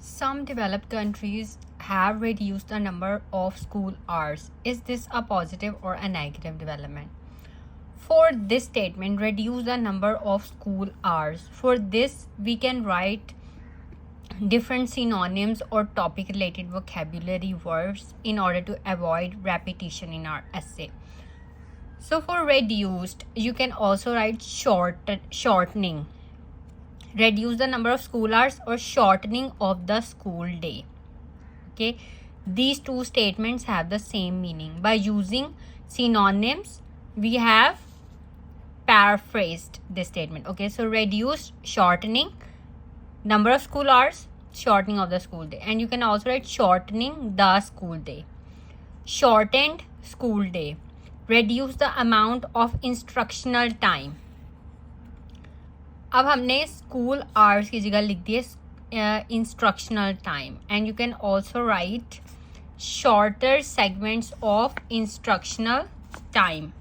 Some developed countries have reduced the number of school hours. Is this a positive or a negative development? For this statement, reduce the number of school hours. For this, we can write different synonyms or topic related vocabulary words in order to avoid repetition in our essay. So for reduced, you can also write shortening. Reduce the number of school hours or shortening of the school day. Okay, these two statements have the same meaning. By using synonyms, we have paraphrased this statement. Okay, so reduce, shortening, number of school hours, shortening of the school day. And you can also write shortening the school day. Shortened school day. Reduce the amount of instructional time. अब हमने school hours की जगह लिख दिए instructional time. And you can also right shorter segments of instructional time.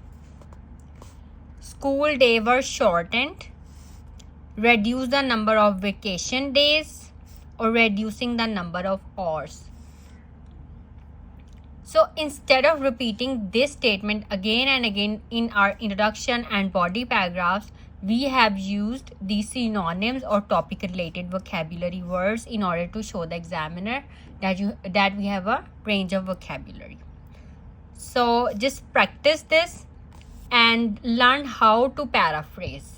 School day were shortened. reduce the number of vacation days or reducing the number of hours. So instead of repeating this statement again and again in our introduction and body paragraphs, we have used these synonyms or topic related vocabulary words in order to show the examiner that we have a range of vocabulary. So just practice this and learn how to paraphrase.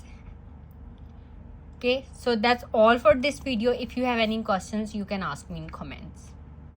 Okay, so that's all for this video. If you have any questions, you can ask me in comments.